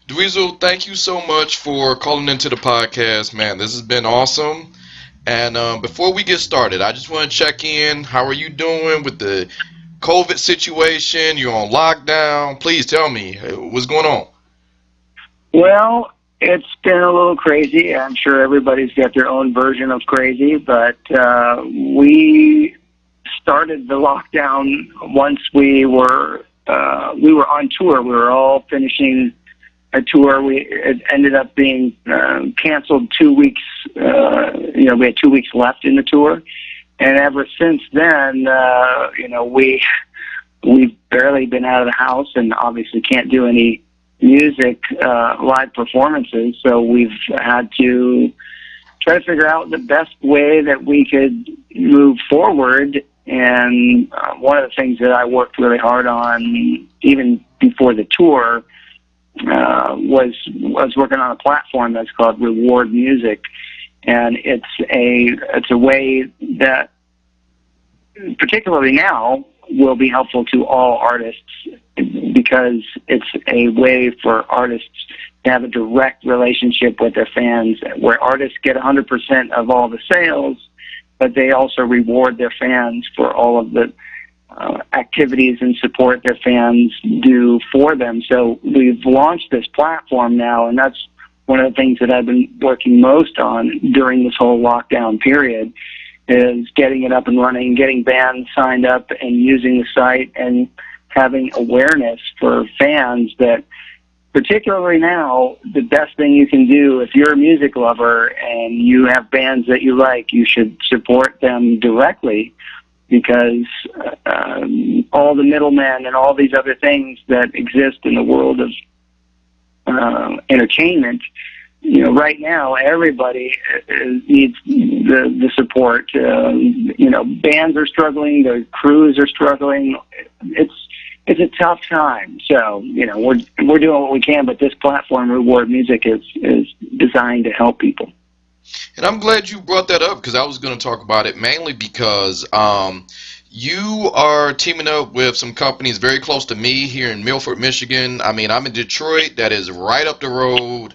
Dweezil, thank you so much for calling into the podcast, man. This has been awesome. And before we get started, I just want to check in. How are you doing with the COVID situation? You're on lockdown. Please tell me what's going on. Well, it's been a little crazy. I'm sure everybody's got their own version of crazy, but we started the lockdown once we were on tour. We were all finishing a tour. It ended up being canceled 2 weeks. We had 2 weeks left in the tour, and ever since then, we've barely been out of the house, and obviously can't do any music live performances. So we've had to try to figure out the best way that we could move forward. And one of the things that I worked really hard on, even before the tour, was working on a platform that's called Reward Music, and it's a way that, particularly now, will be helpful to all artists, because it's a way for artists to have a direct relationship with their fans, where artists get 100% of all the sales, but they also reward their fans for all of the activities and support their fans do for them. So we've launched this platform now, and that's one of the things that I've been working most on during this whole lockdown period, is getting it up and running, getting bands signed up and using the site, and having awareness for fans that, particularly now, the best thing you can do if you're a music lover and you have bands that you like, you should support them directly, because all the middlemen and all these other things that exist in the world of entertainment, right now everybody needs the support. Bands are struggling, the crews are struggling. It's a tough time. So, we're doing what we can, but this platform, Reward Music, is designed to help people. And I'm glad you brought that up, because I was going to talk about it mainly because you are teaming up with some companies very close to me here in Milford, Michigan. I mean, I'm in Detroit. That is right up the road.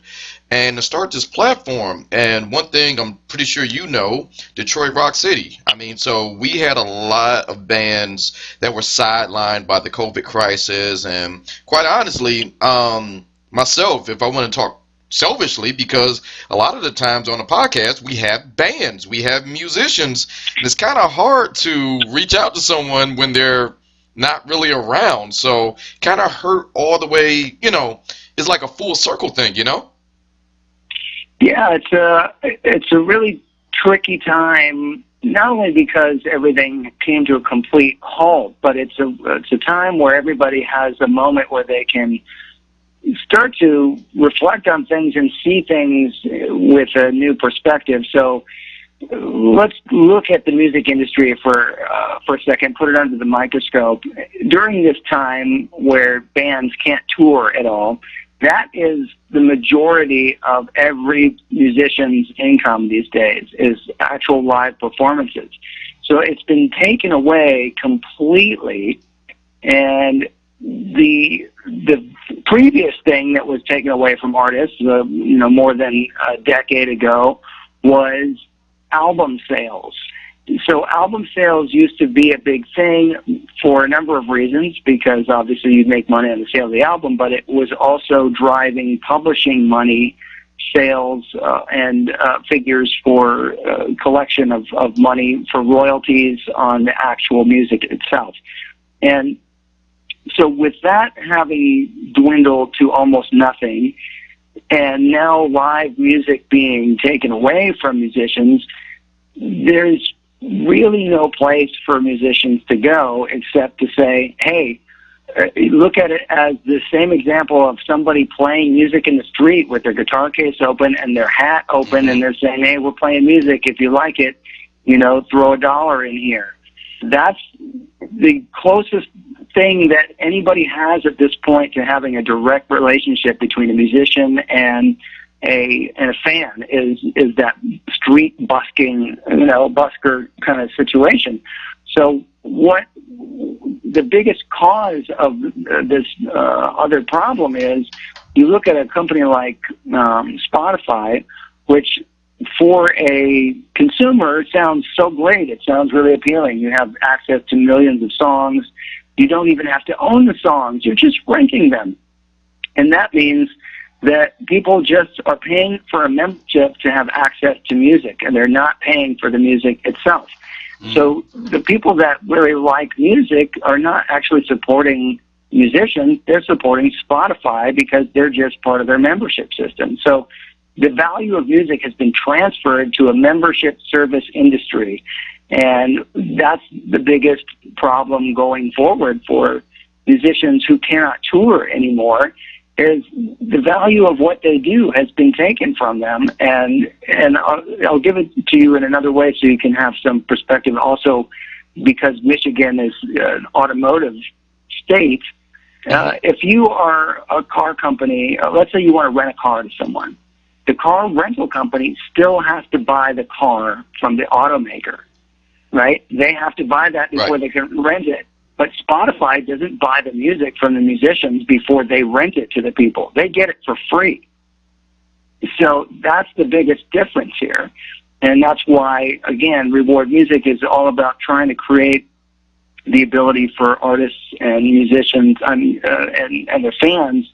And to start this platform, and one thing I'm pretty sure Detroit Rock City. I mean, so we had a lot of bands that were sidelined by the COVID crisis, and quite honestly, myself, if I want to talk selfishly, because a lot of the times on the podcast we have bands, we have musicians, and it's kind of hard to reach out to someone when they're not really around. So kind of hurt all the way, it's like a full circle thing. Yeah, it's a really tricky time, not only because everything came to a complete halt, but it's a time where everybody has a moment where they can start to reflect on things and see things with a new perspective. So let's look at the music industry for a second, put it under the microscope. During this time where bands can't tour at all, that is the majority of every musician's income these days, is actual live performances. So it's been taken away completely, and the previous thing that was taken away from artists, more than a decade ago, was album sales. So album sales used to be a big thing for a number of reasons, because obviously you'd make money on the sale of the album, but it was also driving publishing money, sales, and figures for collection of money for royalties on the actual music itself. And so with that having dwindled to almost nothing, and now live music being taken away from musicians, there's really no place for musicians to go except to say, hey, look at it as the same example of somebody playing music in the street with their guitar case open and their hat open, and they're saying, hey, we're playing music. If you like it, throw $1 in here. That's the closest thing that anybody has at this point to having a direct relationship between a musician and a fan is that street busking, busker kind of situation. So what the biggest cause of this other problem is You look at a company like Spotify, which for a consumer sounds so great. It sounds really appealing. You have access to millions of songs. You don't even have to own the songs. You're just renting them. And that means that people just are paying for a membership to have access to music, and they're not paying for the music itself. So the people that really like music are not actually supporting musicians. They're supporting Spotify because they're just part of their membership system. So the value of music has been transferred to a membership service industry, and that's the biggest problem going forward for musicians who cannot tour anymore, is the value of what they do has been taken from them. And I'll give it to you in another way so you can have some perspective also, because Michigan is an automotive state. If you are a car company, let's say you want to rent a car to someone, the car rental company still has to buy the car from the automaker, right? They have to buy that before they can rent it. But Spotify doesn't buy the music from the musicians before they rent it to the people. They get it for free. So that's the biggest difference here. And that's why, again, Reward Music is all about trying to create the ability for artists and musicians and their fans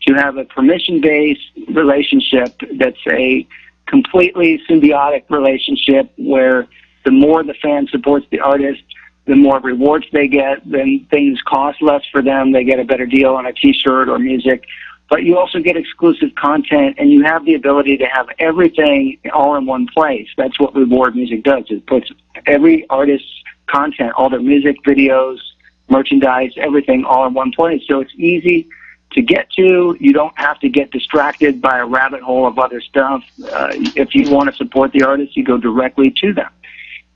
to have a permission-based relationship that's a completely symbiotic relationship where the more the fan supports the artist, the more rewards they get, then things cost less for them. They get a better deal on a T-shirt or music. But you also get exclusive content, and you have the ability to have everything all in one place. That's what Reward Music does. It puts every artist's content, all their music, videos, merchandise, everything all in one place. So it's easy to get to. You don't have to get distracted by a rabbit hole of other stuff. If you want to support the artist, you go directly to them.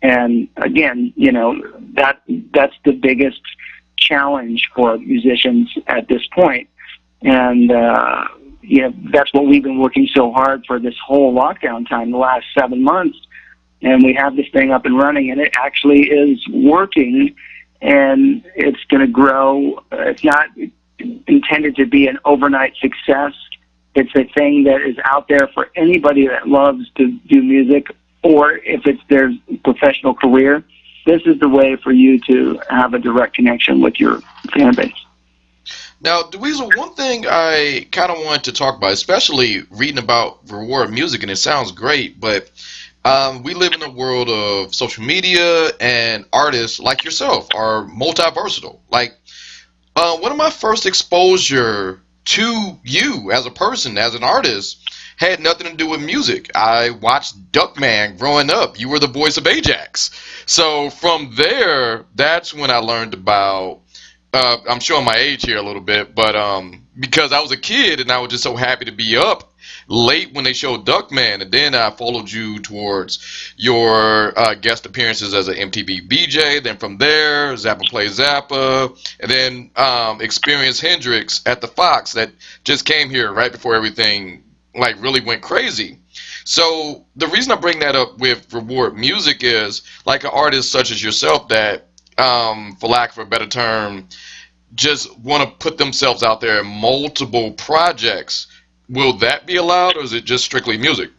And again, you know, that's the biggest challenge for musicians at this point. And, you know, that's what we've been working so hard for this whole lockdown time, the last 7 months. And we have this thing up and running, and it actually is working, and it's going to grow. It's not intended to be an overnight success. It's a thing that is out there for anybody that loves to do music, or if it's their professional career. This is the way for you to have a direct connection with your fan base. Now, Dweezil, one thing I kind of wanted to talk about, especially reading about Reward Music, and it sounds great, but we live in a world of social media, and artists like yourself are multi-versatile. Like, one of my first exposure to you as a person, as an artist, had nothing to do with music. I watched Duckman growing up. You were the voice of Ajax. So from there, that's when I learned about, I'm showing my age here a little bit, but because I was a kid and I was just so happy to be up late when they showed Duckman, and then I followed you towards your guest appearances as an MTV VJ. Then from there, Zappa Plays Zappa, and then experienced Hendrix at the Fox that just came here right before everything like really went crazy. So the reason I bring that up with Reward Music is like an artist such as yourself that, for lack of a better term, just want to put themselves out there in multiple projects. Will that be allowed, or is it just strictly music?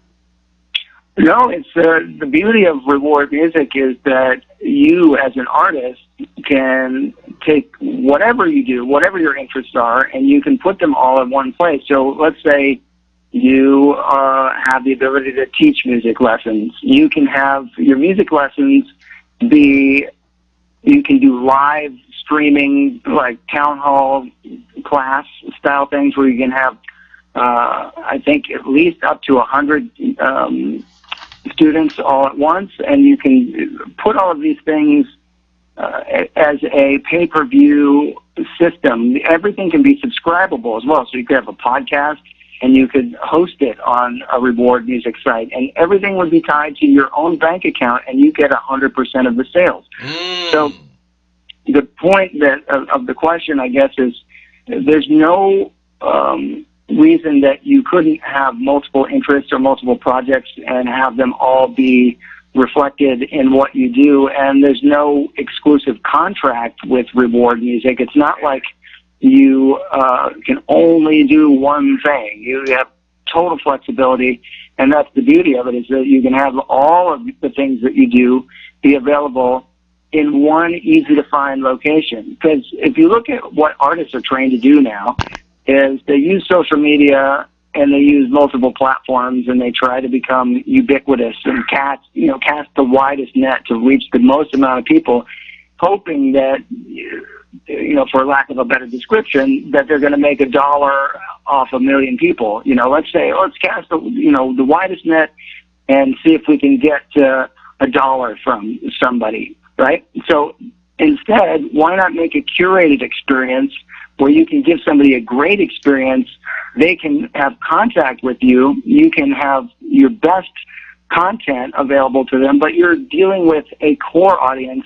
No, it's the beauty of Reward Music is that you as an artist can take whatever you do, whatever your interests are, and you can put them all in one place. So let's say you have the ability to teach music lessons. You can have your music lessons be, you can do live streaming, like town hall class style things where you can have, I think, at least up to 100 students all at once, and you can put all of these things as a pay-per-view system. Everything can be subscribable as well, so you could have a podcast and you could host it on a Reward Music site, and everything would be tied to your own bank account, and you get 100% of the sales. So the point of the question, I guess, is there's no reason that you couldn't have multiple interests or multiple projects and have them all be reflected in what you do, and there's no exclusive contract with Reward Music. It's not like You can only do one thing. You have total flexibility, and that's the beauty of it, is that you can have all of the things that you do be available in one easy-to-find location. Because if you look at what artists are trained to do now, is they use social media and they use multiple platforms, and they try to become ubiquitous and cast the widest net to reach the most amount of people, hoping that, for lack of a better description, that they're going to make $1 off 1 million people. Let's say, let's cast the widest net and see if we can get $1 from somebody, right? So instead, why not make a curated experience where you can give somebody a great experience? They can have contact with you. You can have your best content available to them, but you're dealing with a core audience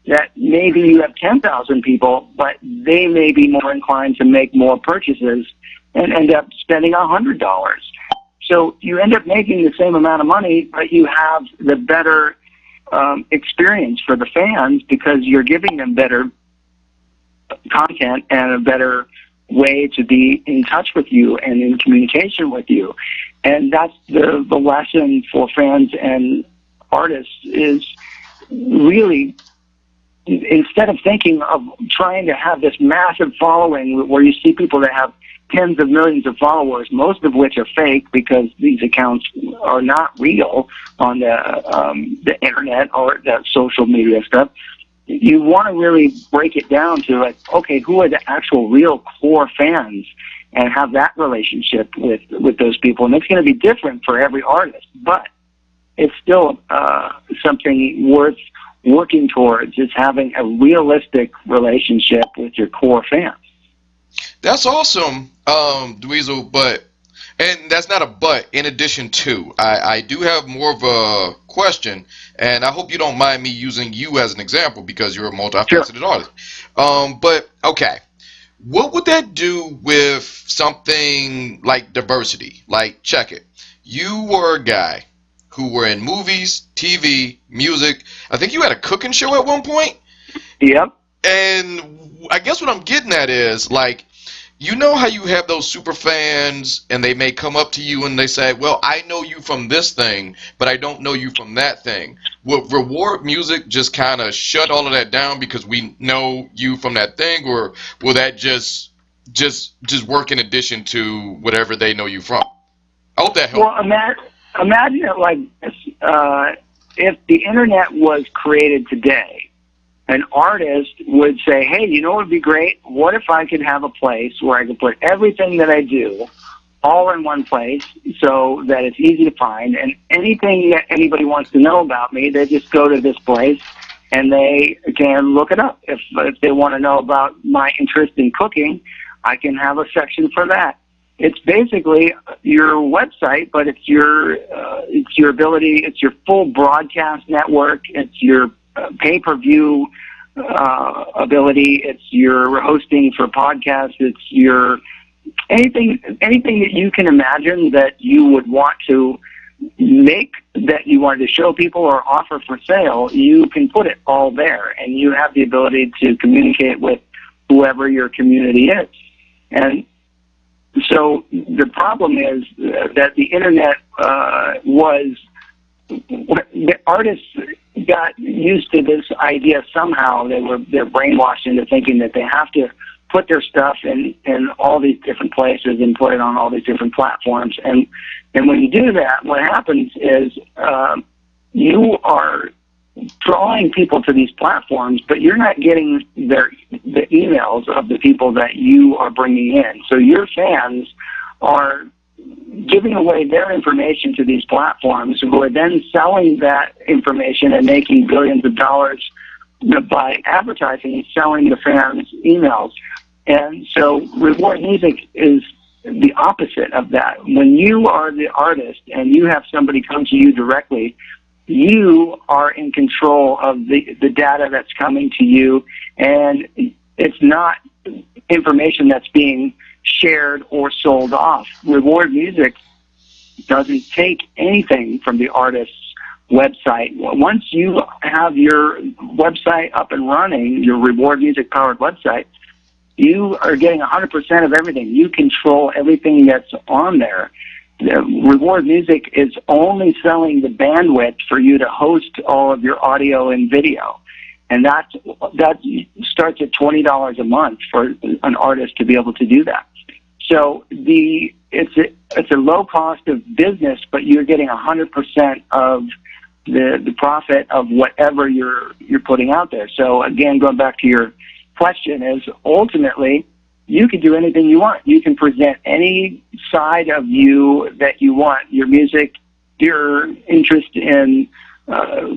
that maybe you have 10,000 people, but they may be more inclined to make more purchases and end up spending $100. So you end up making the same amount of money, but you have the better experience for the fans because you're giving them better content and a better way to be in touch with you and in communication with you. And that's the lesson for fans and artists, is really, instead of thinking of trying to have this massive following where you see people that have tens of millions of followers, most of which are fake because these accounts are not real on the internet or the social media stuff. You want to really break it down to, like, okay, who are the actual real core fans, and have that relationship with those people. And it's going to be different for every artist, but it's still something worth working towards, is having a realistic relationship with your core fans. That's awesome, Dweezil, and that's not a but, in addition to, I do have more of a question, and I hope you don't mind me using you as an example because you're a multifaceted artist. But, okay, what would that do with something like diversity? Like, check it. You were a guy who were in movies, TV, music. I think you had a cooking show at one point? Yep. And I guess what I'm getting at is, like, you know how you have those super fans and they may come up to you and they say, well, I know you from this thing, but I don't know you from that thing. Will Reward Music just kind of shut all of that down because we know you from that thing, or will that just work in addition to whatever they know you from? I hope that helps. Well, imagine it like this. If the internet was created today, an artist would say, hey, you know what would be great? What if I could have a place where I could put everything that I do all in one place so that it's easy to find, and anything that anybody wants to know about me, they just go to this place and they can look it up. If they want to know about my interest in cooking, I can have a section for that. It's basically your website, but it's your ability, it's your full broadcast network, it's your pay-per-view ability, it's your hosting for podcasts, it's your anything that you can imagine that you would want to make, that you wanted to show people or offer for sale, you can put it all there, and you have the ability to communicate with whoever your community is. And so the problem is that the internet the artists got used to this idea somehow. They're brainwashed into thinking that they have to put their stuff in all these different places and put it on all these different platforms. And when you do that, what happens is you are drawing people to these platforms, but you're not getting the emails of the people that you are bringing in. So your fans are giving away their information to these platforms, who are then selling that information and making billions of dollars by advertising and selling the fans emails. And so Reward Music is the opposite of that. When you are the artist and you have somebody come to you directly, you are in control of the data that's coming to you, and it's not information that's being shared or sold off. Reward Music doesn't take anything from the artist's website. Once you have your website up and running, your Reward Music powered website, You are getting 100% of everything. You control everything that's on there. The Reward Music is only selling the bandwidth for you to host all of your audio and video. And that starts at $20 a month for an artist to be able to do that. So it's a low cost of business, but you're getting 100% of the profit of whatever you're putting out there. So again, going back to your question, is ultimately you can do anything you want. You can present any side of you that you want. Your music, your interest in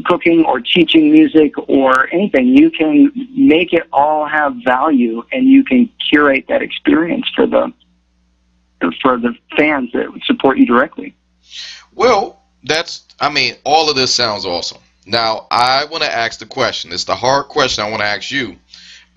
cooking or teaching music or anything. You can make it all have value, and you can curate that experience for the fans that support you directly. Well, all of this sounds awesome. Now, I want to ask the question. It's the hard question I want to ask you.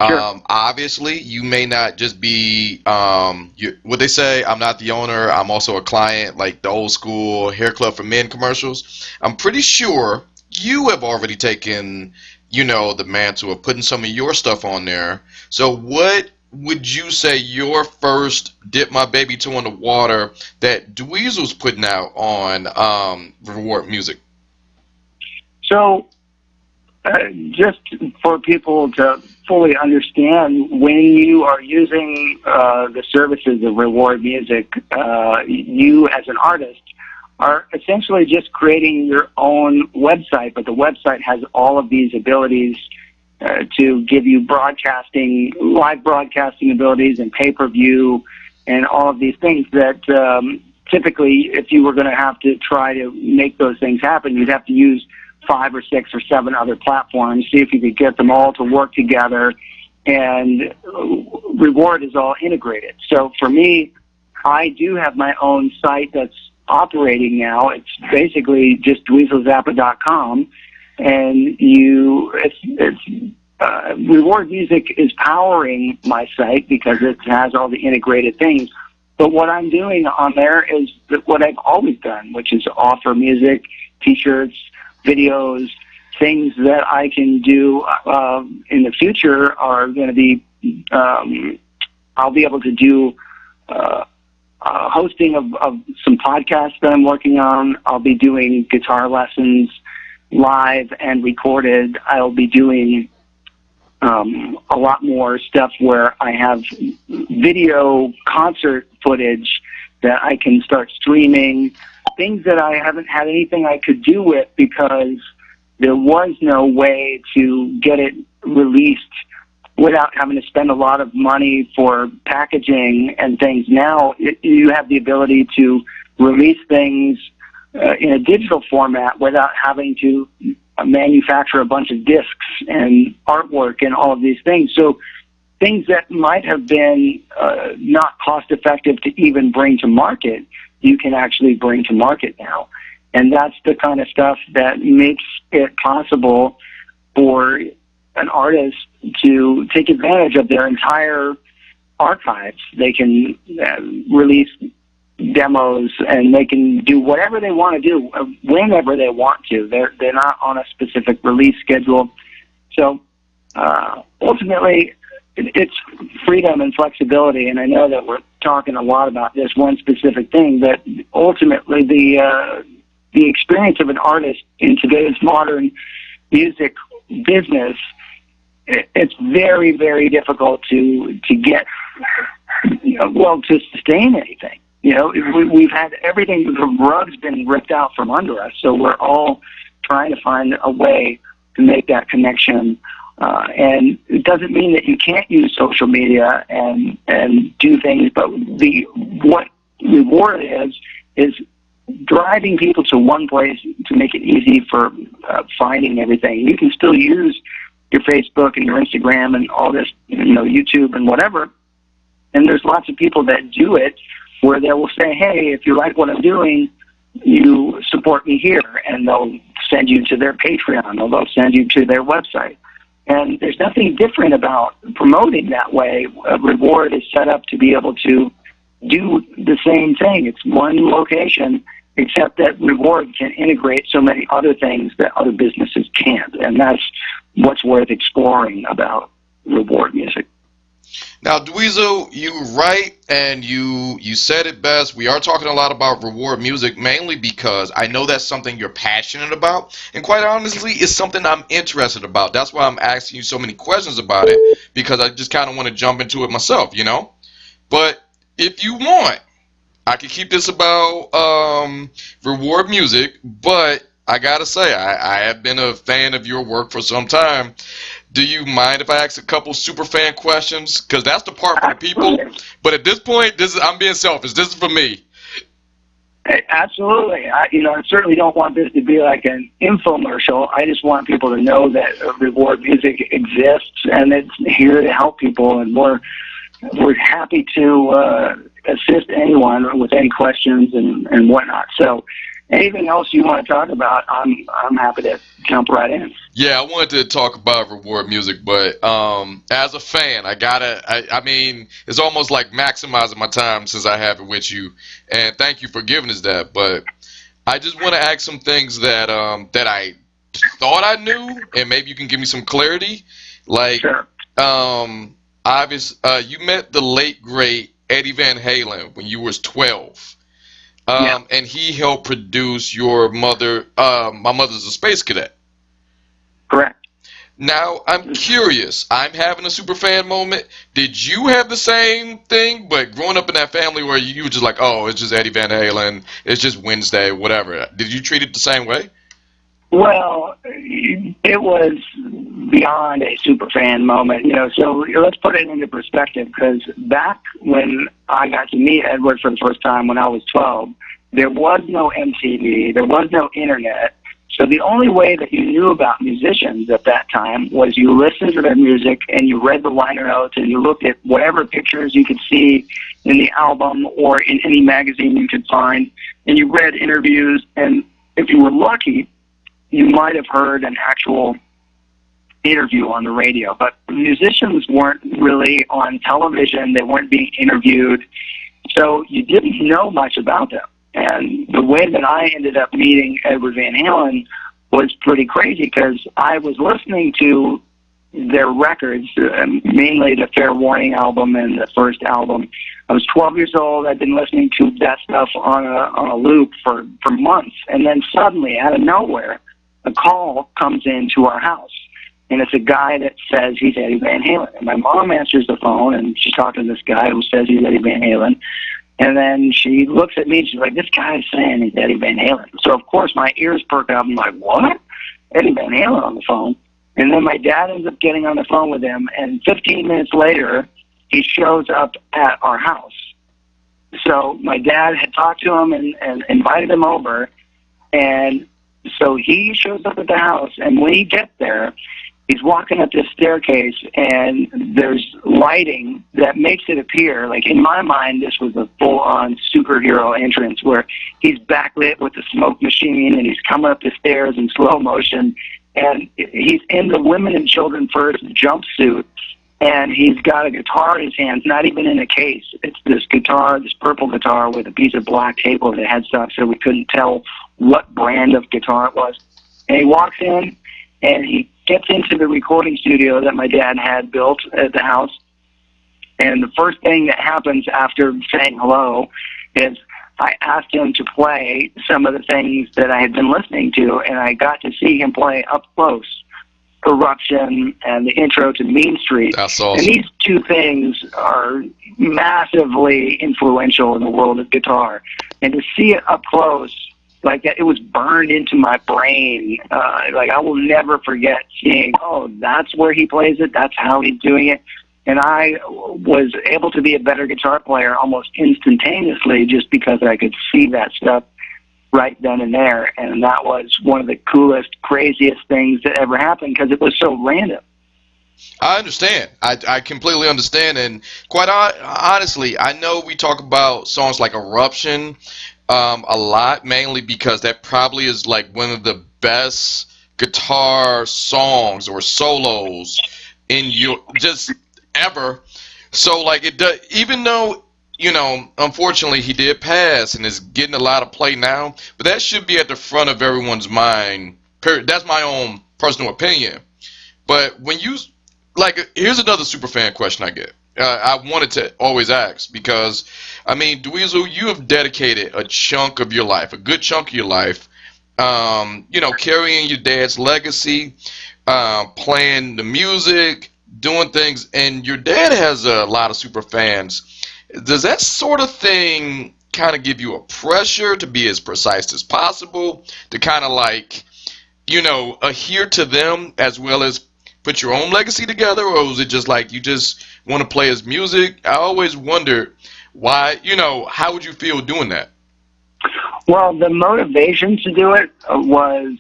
Sure. Obviously, you may not just be, what they say, I'm not the owner, I'm also a client, like the old school Hair Club for Men commercials. I'm pretty sure you have already taken, the mantle of putting some of your stuff on there. So what would you say your first dip my baby toe in the water that Dweezil's putting out on Reward Music? So, just for people to fully understand, when you are using the services of Reward Music, you as an artist are essentially just creating your own website, but the website has all of these abilities to give you live broadcasting abilities and pay-per-view and all of these things that typically, if you were going to have to try to make those things happen, you'd have to use 5 or 6 or 7 other platforms, see if you could get them all to work together, and Reward is all integrated. So for me, I do have my own site that's operating now. It's basically just DweezilZappa.com, and Reward Music is powering my site because it has all the integrated things. But what I'm doing on there is what I've always done, which is offer music, T-shirts, videos, things that I can do in the future are going to be, I'll be able to do hosting of some podcasts that I'm working on. I'll be doing guitar lessons live and recorded. I'll be doing a lot more stuff where I have video concert footage that I can start streaming, things that I haven't had anything I could do with because there was no way to get it released without having to spend a lot of money for packaging and things. Now you have the ability to release things in a digital format without having to manufacture a bunch of discs and artwork and all of these things. So things that might have been not cost effective to even bring to market, you can actually bring to market now. And that's the kind of stuff that makes it possible for an artist to take advantage of their entire archives. They can release demos and they can do whatever they want to do whenever they want to. They're not on a specific release schedule. So ultimately, it's freedom and flexibility, and I know that we're talking a lot about this one specific thing, but ultimately the experience of an artist in today's modern music business, it's very, very difficult to get, to sustain anything. We've had everything, the rug's been ripped out from under us, so we're all trying to find a way to make that connection. And it doesn't mean that you can't use social media and do things, but what Reward is driving people to one place to make it easy for finding everything. You can still use your Facebook and your Instagram and all this, YouTube and whatever. And there's lots of people that do it where they will say, hey, if you like what I'm doing, you support me here. And they'll send you to their Patreon or they'll send you to their website. And there's nothing different about promoting that way. Reward is set up to be able to do the same thing. It's one location, except that Reward can integrate so many other things that other businesses can't. And that's what's worth exploring about Reward Music. Now, Dweezil, you right, and you said it best. We are talking a lot about reward music, mainly because I know that's something you're passionate about, and quite honestly, it's something I'm interested about. That's why I'm asking you so many questions about it, because I just kind of want to jump into it myself, you know. But if you want, I could keep this about reward music, but I gotta say, I have been a fan of your work for some time. Do you mind if I ask a couple super fan questions? Because that's the part for the people. Absolutely. But at this point, I'm being selfish. This is for me. Absolutely. I certainly don't want this to be like an infomercial. I just want people to know that reward music exists and it's here to help people, and we're happy to assist anyone with any questions and whatnot. So anything else you want to talk about, I'm happy to jump right in. Yeah, I wanted to talk about reward music, but as a fan, I mean, it's almost like maximizing my time since I have it with you, and thank you for giving us that. But I just want to ask some things that I thought I knew, and maybe you can give me some clarity. Like, Sure. you met the late great Eddie Van Halen when you was 12. Yeah. And he helped produce your mother. My mother's a space cadet. Correct. Now I'm curious. I'm having a super fan moment. Did you have the same thing? But growing up in that family where you were just like, oh, it's just Eddie Van Halen. It's just Wednesday, whatever. Did you treat it the same way? Well, it was beyond a super fan moment, so let's put it into perspective, because back when I got to meet Edward for the first time when I was 12, there was no MTV, there was no internet, so the only way that you knew about musicians at that time was you listened to their music and you read the liner notes and you looked at whatever pictures you could see in the album or in any magazine you could find, and you read interviews, and if you were lucky, you might have heard an actual interview on the radio, but musicians weren't really on television. They weren't being interviewed, so you didn't know much about them. And the way that I ended up meeting Edward Van Halen was pretty crazy, because I was listening to their records, mainly the Fair Warning album and the first album. I was 12 years old. I'd been listening to that stuff on a loop for months, and then suddenly, out of nowhere, a call comes into our house, and it's a guy that says he's Eddie Van Halen. And my mom answers the phone, and she's talking to this guy who says he's Eddie Van Halen. And then she looks at me, and she's like, this guy's saying he's Eddie Van Halen. So, of course, my ears perk up. I'm like, what? Eddie Van Halen on the phone? And then my dad ends up getting on the phone with him, and 15 minutes later, he shows up at our house. So my dad had talked to him and invited him over, and so he shows up at the house, and when he gets there, he's walking up this staircase, and there's lighting that makes it appear, like in my mind, this was a full-on superhero entrance where he's backlit with the smoke machine, and he's coming up the stairs in slow motion, and he's in the women and children first jumpsuit, and he's got a guitar in his hands, not even in a case. It's this guitar, this purple guitar with a piece of black tape over the headstock, so we couldn't tell what brand of guitar it was. And he walks in, and he gets into the recording studio that my dad had built at the house. And the first thing that happens after saying hello is I asked him to play some of the things that I had been listening to, and I got to see him play up close Eruption and the intro to Mean Street. That's awesome. And these two things are massively influential in the world of guitar. And to see it up close, like it was burned into my brain. Like I will never forget seeing, oh, that's where he plays it. That's how he's doing it. And I was able to be a better guitar player almost instantaneously just because I could see that stuff right then and there. And that was one of the coolest, craziest things that ever happened because it was so random. I understand. I completely understand. And quite honestly, I know we talk about songs like Eruption a lot, mainly because that probably is like one of the best guitar songs or solos in your just ever. So like it does, even though, you know, unfortunately he did pass and is getting a lot of play now, but that should be at the front of everyone's mind. Period. That's my own personal opinion. But when you, like, here's another super fan question I get. I wanted to always ask because, I mean, Dweezil, you have dedicated a chunk of your life, a good chunk of your life, carrying your dad's legacy, playing the music, doing things, and your dad has a lot of super fans. Does that sort of thing kind of give you a pressure to be as precise as possible, to kind of like, adhere to them as well as put your own legacy together, or was it just like you just want to play his music? I always wondered why, how would you feel doing that? Well, the motivation to do it was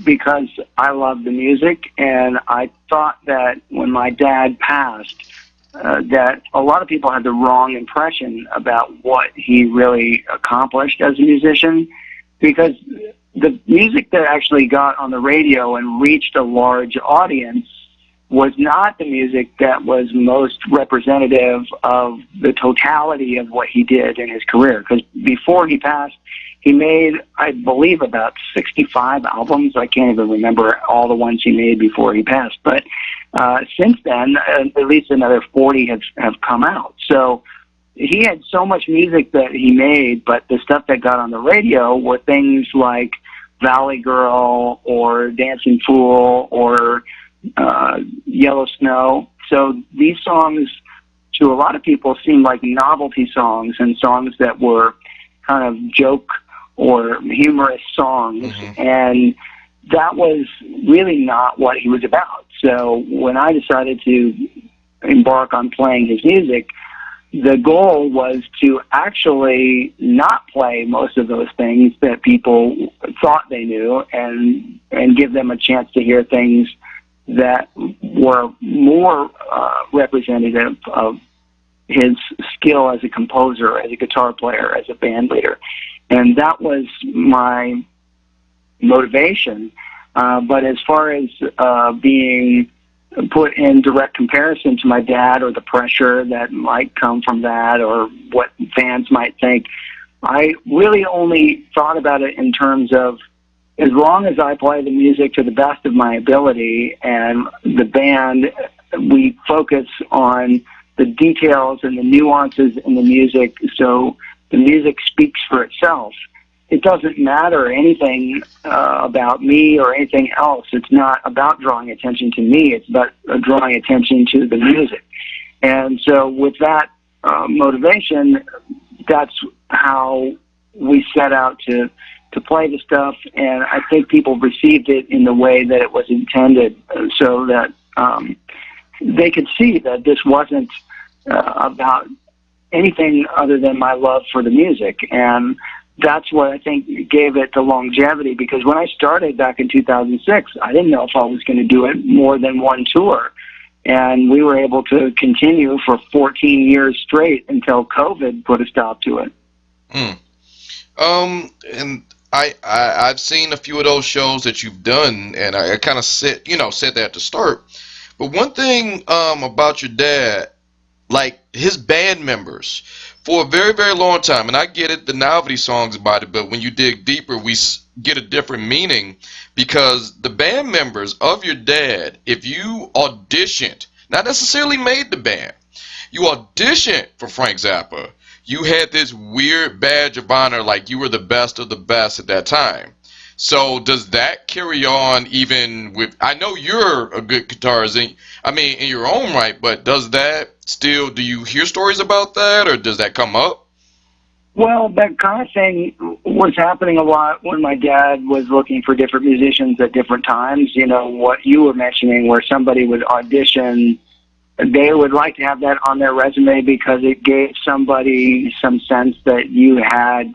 because I love the music, and I thought that when my dad passed, that a lot of people had the wrong impression about what he really accomplished as a musician, because the music that actually got on the radio and reached a large audience was not the music that was most representative of the totality of what he did in his career. Because before he passed, he made, I believe, about 65 albums. I can't even remember all the ones he made before he passed. But since then, at least another 40 have come out. So he had so much music that he made, but the stuff that got on the radio were things like Valley Girl or Dancing Fool or Yellow Snow. So these songs, to a lot of people, seemed like novelty songs and songs that were kind of joke or humorous songs. Mm-hmm. And that was really not what he was about. So when I decided to embark on playing his music, the goal was to actually not play most of those things that people thought they knew, and give them a chance to hear things that were more representative of his skill as a composer, as a guitar player, as a band leader. And that was my motivation. But as far as being put in direct comparison to my dad, or the pressure that might come from that, or what fans might think, I really only thought about it in terms of, as long as I play the music to the best of my ability, and the band, we focus on the details and the nuances in the music, so the music speaks for itself. It doesn't matter anything about me or anything else. It's not about drawing attention to me. It's about drawing attention to the music. And so with that motivation, that's how we set out to play the stuff. And I think people received it in the way that it was intended, so that they could see that this wasn't about anything other than my love for the music. And that's what I think gave it the longevity, because when I started back in 2006, I didn't know if I was going to do it more than one tour. And we were able to continue for 14 years straight until COVID put a stop to it. And I've seen a few of those shows that you've done, and I kind of said that to start. But one thing about your dad, like his band members, for a very, very long time, and I get it, the novelty songs about it, but when you dig deeper, we get a different meaning, because the band members of your dad, if you auditioned, not necessarily made the band, you auditioned for Frank Zappa, you had this weird badge of honor, like you were the best of the best at that time. So does that carry on even with, I know you're a good guitarist, in your own right, but does that still, do you hear stories about that, or does that come up? Well, that kind of thing was happening a lot when my dad was looking for different musicians at different times. You know, what you were mentioning, where somebody would audition, they would like to have that on their resume because it gave somebody some sense that you had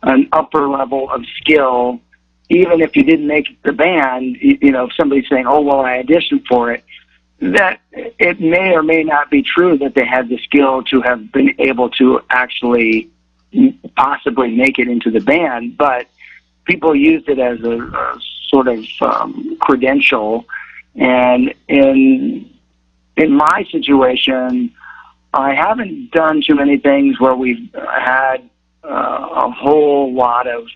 an upper level of skill. Even if you didn't make the band, if somebody's saying, oh, well, I auditioned for it, that it may or may not be true that they had the skill to have been able to actually possibly make it into the band, but people used it as a sort of credential. And in my situation, I haven't done too many things where we've had a whole lot of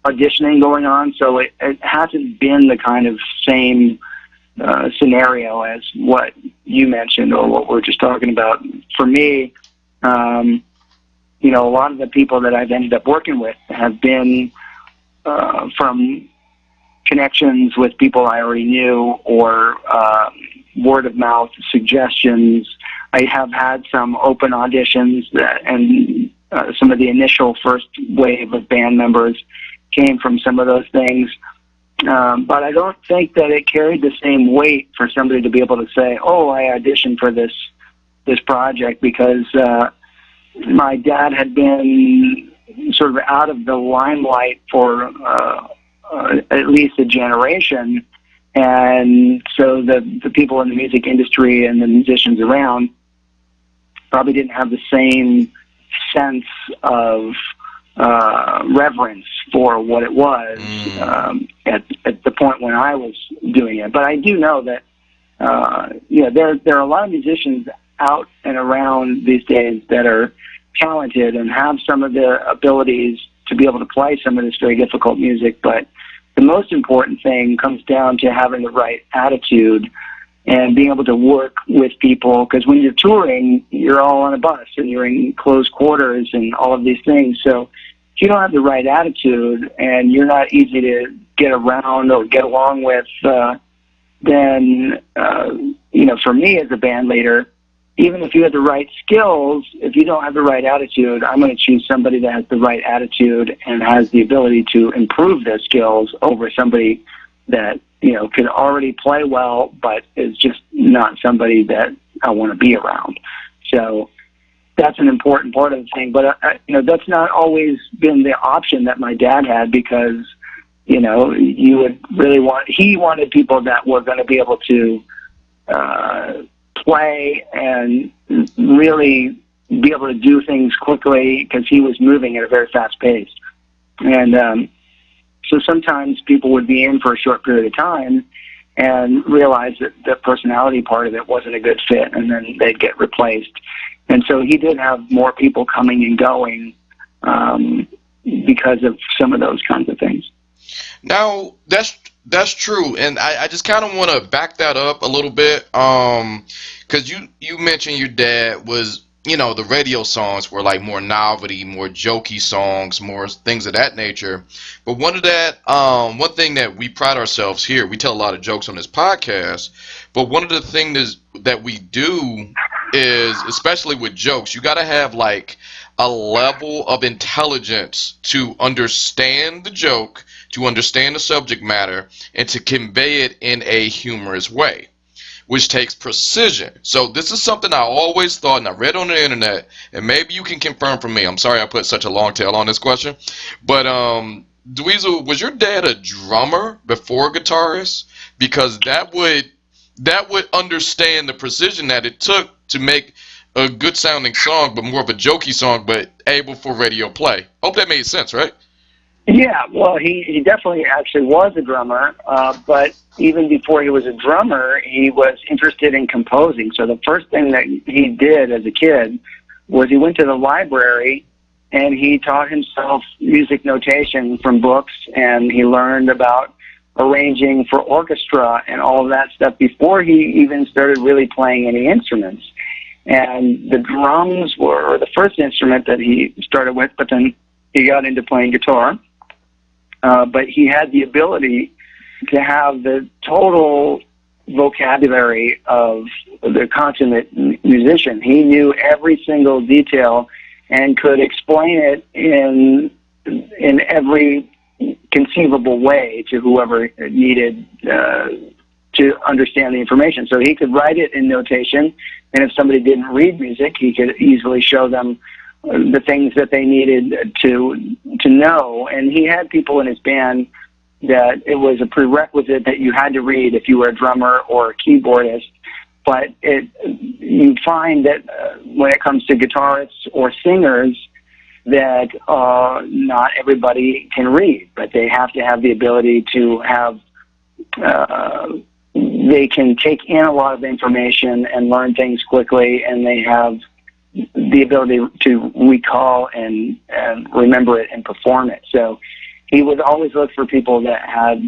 auditioning going on, so it hasn't been the kind of same scenario as what you mentioned or what we're just talking about. For me, a lot of the people that I've ended up working with have been from connections with people I already knew or word of mouth suggestions. I have had some open auditions and some of the initial first wave of band members came from some of those things. But I don't think that it carried the same weight for somebody to be able to say, oh, I auditioned for this project, because my dad had been sort of out of the limelight for at least a generation. And so the people in the music industry and the musicians around probably didn't have the same sense of reverence for what it was at the point when I was doing it. But I do know that there are a lot of musicians out and around these days that are talented and have some of the abilities to be able to play some of this very difficult music. But the most important thing comes down to having the right attitude and being able to work with people, because when you're touring, you're all on a bus and you're in close quarters and all of these things. So if you don't have the right attitude and you're not easy to get around or get along with, then, for me as a band leader, even if you have the right skills, if you don't have the right attitude, I'm going to choose somebody that has the right attitude and has the ability to improve their skills over somebody that, can already play well, but is just not somebody that I want to be around. So that's an important part of the thing. But, that's not always been the option that my dad had, because, you would really he wanted people that were going to be able to play and really be able to do things quickly, because he was moving at a very fast pace. And so sometimes people would be in for a short period of time and realize that the personality part of it wasn't a good fit, and then they'd get replaced. And so he did have more people coming and going because of some of those kinds of things. Now, that's true, and I just kind of want to back that up a little bit, because you mentioned your dad was, the radio songs were like more novelty, more jokey songs, more things of that nature. But one thing that we pride ourselves here, we tell a lot of jokes on this podcast, but one of the things that we do is, especially with jokes, you got to have like a level of intelligence to understand the joke, to understand the subject matter, and to convey it in a humorous way, which takes precision. So this is something I always thought, and I read on the internet, and maybe you can confirm for me. I'm sorry I put such a long tail on this question, but Dweezil, was your dad a drummer before guitarist? Because that would understand the precision that it took to make a good sounding song, but more of a jokey song, but able for radio play. Hope that made sense, right? Yeah, well, he definitely actually was a drummer, but even before he was a drummer, he was interested in composing. So the first thing that he did as a kid was he went to the library and he taught himself music notation from books, and he learned about arranging for orchestra and all of that stuff before he even started really playing any instruments. And the drums were the first instrument that he started with, but then he got into playing guitar. But he had the ability to have the total vocabulary of the consummate musician. He knew every single detail and could explain it in every conceivable way to whoever needed to understand the information. So he could write it in notation, and if somebody didn't read music, he could easily show them the things that they needed to know. And he had people in his band that it was a prerequisite that you had to read if you were a drummer or a keyboardist. But you find that when it comes to guitarists or singers, that not everybody can read, but they have to have the ability to have, they can take in a lot of information and learn things quickly, and they have the ability to recall and remember it and perform it. So he would always look for people that had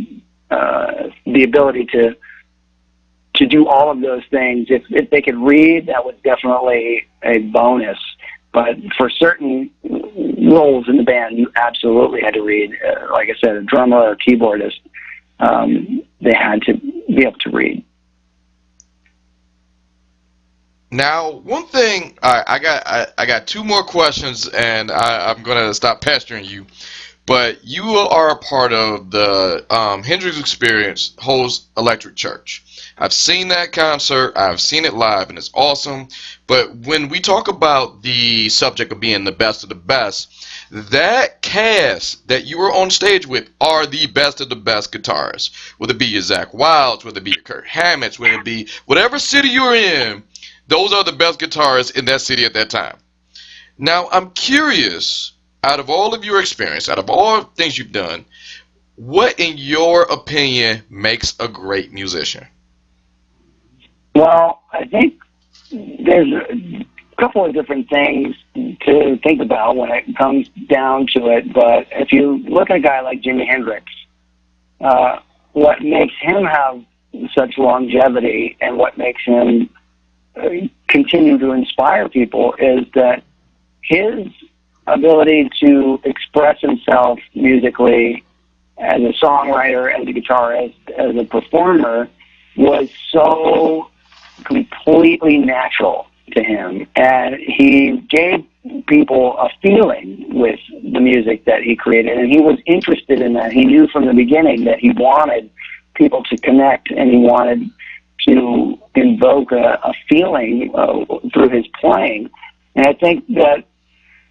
the ability to to do all of those things. If they could read, that was definitely a bonus. But for certain roles in the band, you absolutely had to read. Like I said, a drummer or a keyboardist, they had to be able to read. Now, one thing I got two more questions, and I'm gonna stop pestering you. But you are a part of the Hendrix Experience hosts Electric Church. I've seen that concert. I've seen it live, and it's awesome. But when we talk about the subject of being the best of the best, that cast that you were on stage with are the best of the best guitarists. Whether it be your Zach Wilds, whether it be your Kirk Hammett's, whether it be whatever city you're in, those are the best guitarists in that city at that time. Now, I'm curious, out of all of your experience, out of all things you've done, what, in your opinion, makes a great musician? Well, I think there's a couple of different things to think about when it comes down to it. But if you look at a guy like Jimi Hendrix, what makes him have such longevity and what makes him continue to inspire people is that his ability to express himself musically as a songwriter, as a guitarist, as a performer was so completely natural to him. And he gave people a feeling with the music that he created, and he was interested in that. He knew from the beginning that he wanted people to connect, and he wanted to invoke a feeling through his playing. And I think that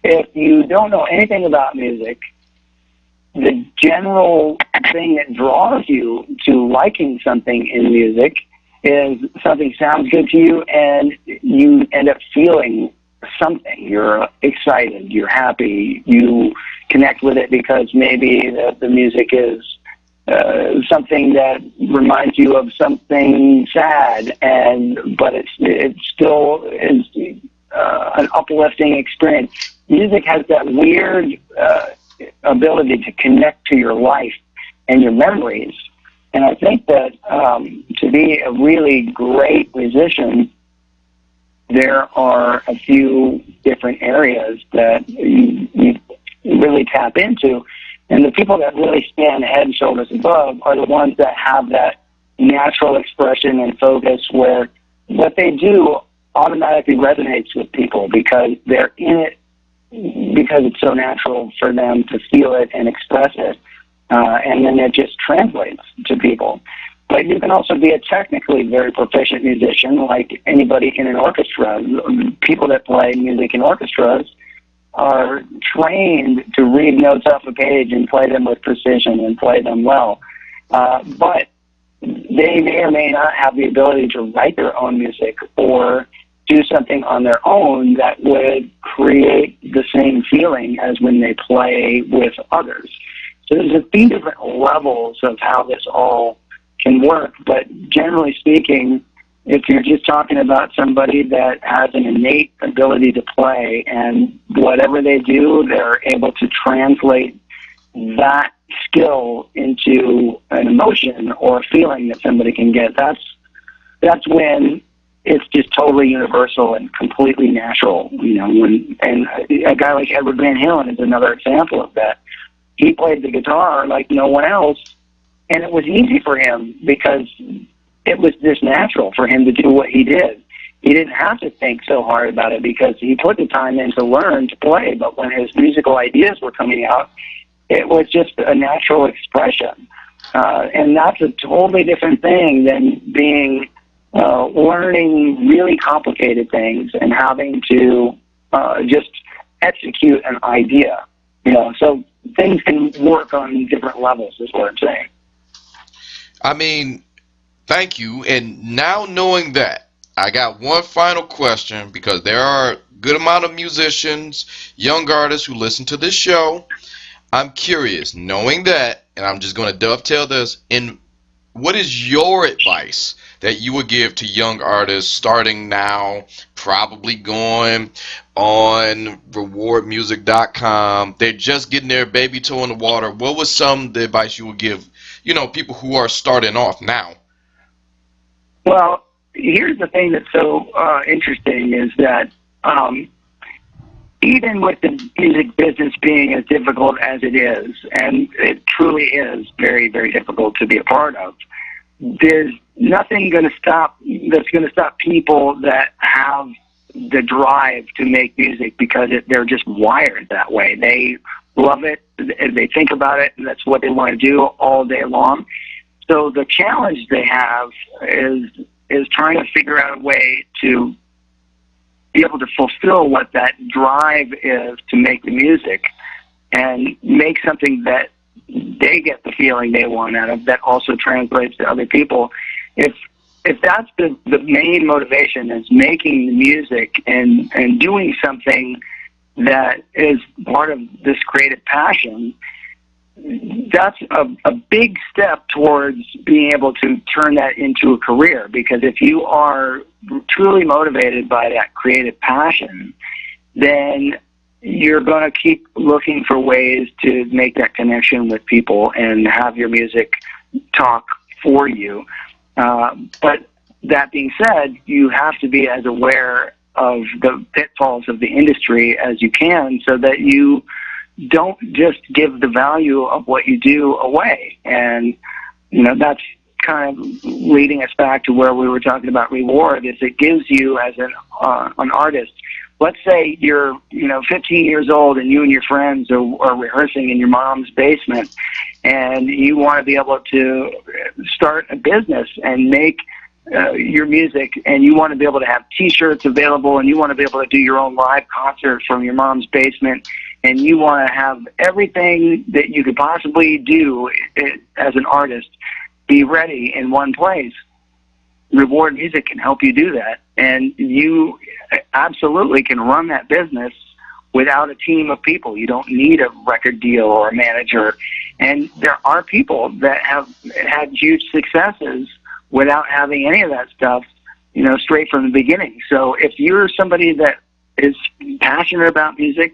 if you don't know anything about music, the general thing that draws you to liking something in music is something sounds good to you and you end up feeling something. You're excited, you're happy, you connect with it because maybe the music is something that reminds you of something sad, but it still is an uplifting experience. Music has that weird ability to connect to your life and your memories. And I think that to be a really great musician, there are a few different areas that you really tap into. And the people that really stand head and shoulders above are the ones that have that natural expression and focus where what they do automatically resonates with people because they're in it, because it's so natural for them to feel it and express it. And then it just translates to people. But you can also be a technically very proficient musician, like anybody in an orchestra. People that play music in orchestras are trained to read notes off a page and play them with precision and play them well. But they may or may not have the ability to write their own music or do something on their own that would create the same feeling as when they play with others. So there's a few different levels of how this all can work, but generally speaking, if you're just talking about somebody that has an innate ability to play and whatever they do, they're able to translate that skill into an emotion or a feeling that somebody can get, that's when it's just totally universal and completely natural. And a guy like Edward Van Halen is another example of that. He played the guitar like no one else, and it was easy for him because it was just natural for him to do what he did. He didn't have to think so hard about it because he put the time in to learn to play, but when his musical ideas were coming out, it was just a natural expression. And that's a totally different thing than being learning really complicated things and having to just execute an idea. So things can work on different levels is what I'm saying. I mean, thank you. And now knowing that, I got one final question because there are a good amount of musicians, young artists who listen to this show. I'm curious, knowing that, and I'm just going to dovetail this, in what is your advice that you would give to young artists starting now, probably going on rewardmusic.com? They're just getting their baby toe in the water. What was some of the advice you would give, people who are starting off now? Well, here's the thing that's so interesting is that even with the music business being as difficult as it is, and it truly is very, very difficult to be a part of, there's nothing going to stop that's going to stop people that have the drive to make music because they're just wired that way. They love it, they think about it, and that's what they want to do all day long. So the challenge they have is trying to figure out a way to be able to fulfill what that drive is to make the music and make something that they get the feeling they want out of that also translates to other people. If that's the main motivation is making the music and doing something that is part of this creative passion, that's a big step towards being able to turn that into a career. Because if you are truly motivated by that creative passion, then you're going to keep looking for ways to make that connection with people and have your music talk for you. But that being said, you have to be as aware of the pitfalls of the industry as you can so that you don't just give the value of what you do away. And, that's kind of leading us back to where we were talking about reward, is it gives you as an artist. Let's say you're, 15 years old and you and your friends are rehearsing in your mom's basement and you want to be able to start a business and make your music, and you want to be able to have T-shirts available, and you want to be able to do your own live concert from your mom's basement, and you want to have everything that you could possibly do as an artist be ready in one place. Reward Music can help you do that, and you absolutely can run that business without a team of people. You don't need a record deal or a manager, and there are people that have had huge successes without having any of that stuff, straight from the beginning. So if you're somebody that is passionate about music,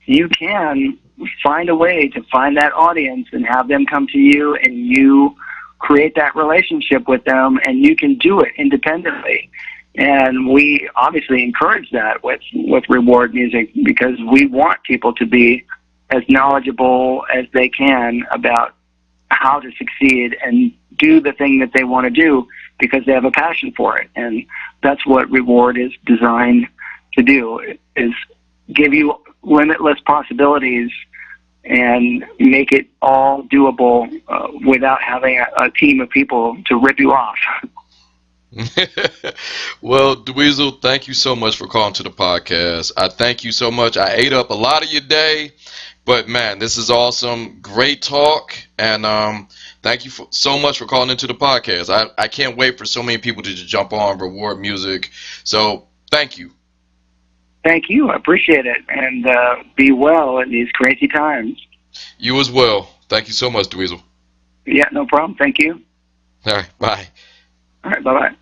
you can find a way to find that audience and have them come to you, and you create that relationship with them, and you can do it independently. And we obviously encourage that with Reward Music, because we want people to be as knowledgeable as they can about how to succeed and do the thing that they want to do because they have a passion for it. And that's what Reward is designed to do, is give you limitless possibilities and make it all doable without having a team of people to rip you off. Well, Dweezil, thank you so much for calling to the podcast. I thank you so much. I ate up a lot of your day, but man, this is awesome. Great talk, and thank you so much for calling into the podcast. I can't wait for so many people to just jump on Reward Music. So thank you. Thank you. I appreciate it, and be well in these crazy times. You as well. Thank you so much, Dweezil. Yeah, no problem. Thank you. All right, bye. All right, bye-bye.